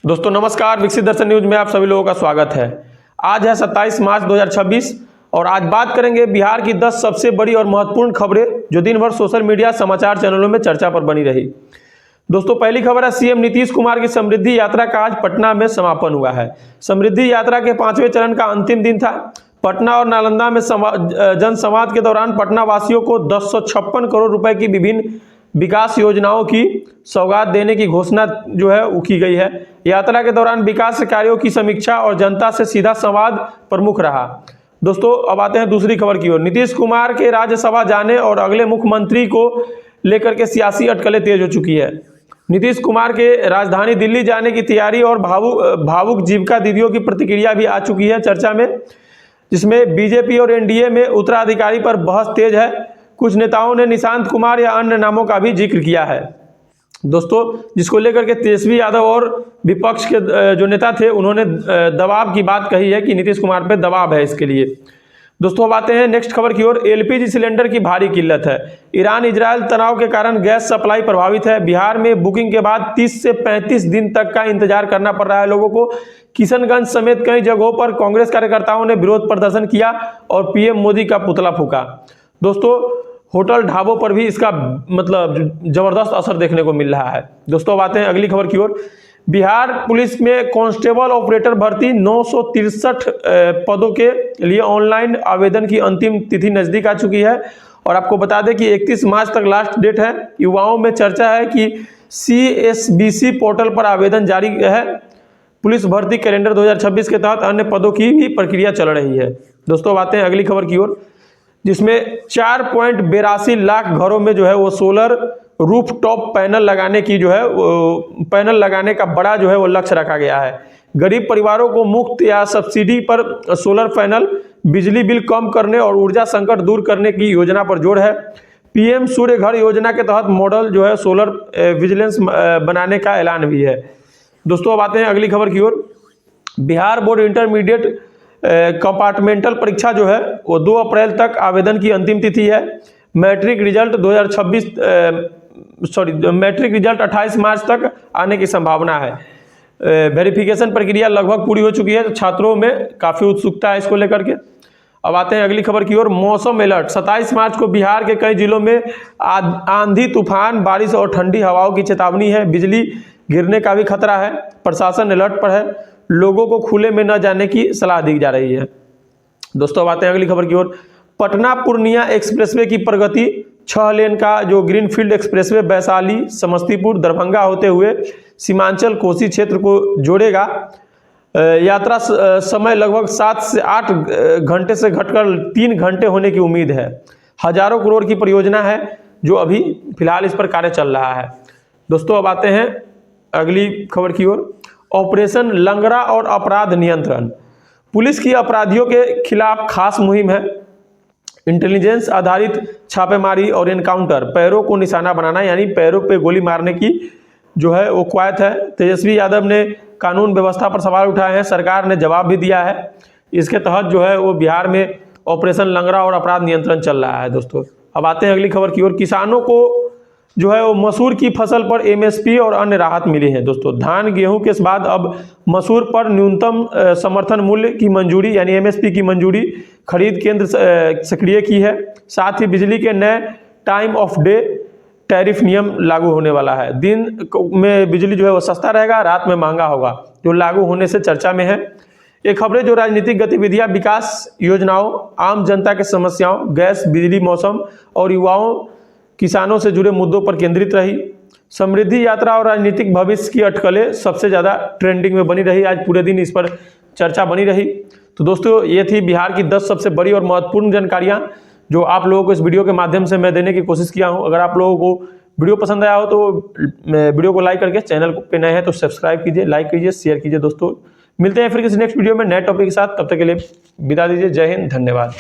दोस्तों नमस्कार, विकसित दर्शन न्यूज में आप सभी लोगों का स्वागत है। आज है 27 मार्च 2026 और आज बात करेंगे बिहार की 10 सबसे बड़ी और महत्वपूर्ण खबरें जो दिन भर सोशल मीडिया समाचार चैनलों में चर्चा पर बनी रही। दोस्तों पहली खबर है, सीएम नीतीश कुमार की समृद्धि यात्रा का आज पटना में समापन हुआ है। समृद्धि यात्रा के 5वें चरण का अंतिम दिन था। पटना और नालंदा में जनसंवाद के दौरान पटना वासियों को 256 करोड़ रुपए की विभिन्न विकास योजनाओं की सौगात देने की घोषणा जो है वो की गई है। यात्रा के दौरान विकास कार्यों की समीक्षा और जनता से सीधा संवाद प्रमुख रहा। दोस्तों अब आते हैं दूसरी खबर की ओर। नीतीश कुमार के राज्यसभा जाने और अगले मुख्यमंत्री को लेकर के सियासी अटकलें तेज हो चुकी है। नीतीश कुमार के राजधानी दिल्ली जाने की तैयारी और भावुक जीविका दीदियों की प्रतिक्रिया भी आ चुकी है चर्चा में, जिसमें बीजेपी और एनडीए में उत्तराधिकारी पर बहस तेज है। कुछ नेताओं ने निशांत कुमार या अन्य नामों का भी जिक्र किया है दोस्तों, जिसको लेकर के तेजस्वी यादव और विपक्ष के जो नेता थे उन्होंने दबाव की बात कही है कि नीतीश कुमार पे दबाव है इसके लिए। दोस्तों अब आते हैं नेक्स्ट खबर की ओर। एलपीजी सिलेंडर की भारी किल्लत है। ईरान इजरायल तनाव के कारण गैस सप्लाई प्रभावित है। बिहार में बुकिंग के बाद 30 से 35 दिन तक का इंतजार करना पड़ रहा है लोगों को। किशनगंज समेत कई जगहों पर कांग्रेस कार्यकर्ताओं ने विरोध प्रदर्शन किया और पीएम मोदी का पुतला फूंका। दोस्तों होटल ढाबों पर भी इसका मतलब जबरदस्त असर देखने को मिल रहा है। दोस्तों अब आते हैं अगली खबर की ओर। बिहार पुलिस में कांस्टेबल ऑपरेटर भर्ती 963 पदों के लिए ऑनलाइन आवेदन की अंतिम तिथि नजदीक आ चुकी है और आपको बता दें कि 31 मार्च तक लास्ट डेट है। युवाओं में चर्चा है कि CSBC पोर्टल पर आवेदन जारी है। पुलिस भर्ती कैलेंडर 2026 के तहत अन्य पदों की भी प्रक्रिया चल रही है। दोस्तों अब आते हैं अगली खबर की ओर, जिसमें 4.82 लाख घरों में जो है वो सोलर रूफ टॉप पैनल लगाने की जो है पैनल लगाने का बड़ा जो है वो लक्ष्य रखा गया है। गरीब परिवारों को मुफ्त या सब्सिडी पर सोलर पैनल बिजली बिल कम करने और ऊर्जा संकट दूर करने की योजना पर जोर है। पीएम सूर्य घर योजना के तहत मॉडल जो है सोलर विजिलेंस बनाने का ऐलान भी है। दोस्तों अब आते हैं अगली खबर की ओर। बिहार बोर्ड इंटरमीडिएट कंपार्टमेंटल परीक्षा जो है वो 2 अप्रैल तक आवेदन की अंतिम तिथि है। मैट्रिक रिजल्ट 28 मार्च तक आने की संभावना है। वेरिफिकेशन प्रक्रिया लगभग पूरी हो चुकी है, तो छात्रों में काफ़ी उत्सुकता है इसको लेकर के। अब आते हैं अगली खबर की ओर। मौसम अलर्ट 27 मार्च को बिहार के कई जिलों में आंधी तूफान बारिश और ठंडी हवाओं की चेतावनी है। बिजली गिरने का भी खतरा है। प्रशासन अलर्ट पर है। लोगों को खुले में न जाने की सलाह दी जा रही है। दोस्तों अब आते हैं अगली खबर की ओर। पटना पूर्णिया एक्सप्रेसवे की प्रगति 6 लेन का जो ग्रीनफील्ड एक्सप्रेसवे वैशाली समस्तीपुर दरभंगा होते हुए सीमांचल कोसी क्षेत्र को जोड़ेगा। यात्रा समय लगभग 7 से 8 घंटे से घटकर 3 घंटे होने की उम्मीद है। हजारों करोड़ की परियोजना है जो अभी फिलहाल इस पर कार्य चल रहा है। दोस्तों अब आते हैं अगली खबर की ओर। ऑपरेशन लंगड़ा और अपराध नियंत्रण। पुलिस की अपराधियों के खिलाफ खास मुहिम है। इंटेलिजेंस आधारित छापेमारी और एनकाउंटर, पैरों को निशाना बनाना यानी पैरों पे गोली मारने की जो है वो कवायद है। तेजस्वी यादव ने कानून व्यवस्था पर सवाल उठाए हैं, सरकार ने जवाब भी दिया है। इसके तहत जो है वो बिहार में ऑपरेशन लंगड़ा और अपराध नियंत्रण चल रहा है। दोस्तों अब आते हैं अगली खबर की ओर। किसानों को जो है वो मसूर की फसल पर MSP और अन्य राहत मिली है। दोस्तों धान गेहूं के बाद अब मसूर पर न्यूनतम समर्थन मूल्य की मंजूरी यानी MSP की मंजूरी खरीद केंद्र सक्रिय की है। साथ ही बिजली के नए टाइम ऑफ डे टैरिफ नियम लागू होने वाला है। दिन में बिजली जो है वो सस्ता रहेगा, रात में महंगा होगा, जो लागू होने से चर्चा में है। ये खबरें जो राजनीतिक गतिविधियां, विकास योजनाओं, आम जनता के समस्याओं, गैस, बिजली, मौसम और युवाओं किसानों से जुड़े मुद्दों पर केंद्रित रही। समृद्धि यात्रा और राजनीतिक भविष्य की अटकलें सबसे ज़्यादा ट्रेंडिंग में बनी रही। आज पूरे दिन इस पर चर्चा बनी रही। तो दोस्तों ये थी बिहार की 10 सबसे बड़ी और महत्वपूर्ण जानकारियां जो आप लोगों को इस वीडियो के माध्यम से मैं देने की कोशिश किया हूं। अगर आप लोगों को वीडियो पसंद आया हो तो वीडियो को लाइक करके, चैनल पे नए हैं तो सब्सक्राइब कीजिए, लाइक कीजिए, शेयर कीजिए। दोस्तों मिलते हैं फिर किसी नेक्स्ट वीडियो में नए टॉपिक के साथ। तब तक के लिए विदा दीजिए। जय हिंद, धन्यवाद।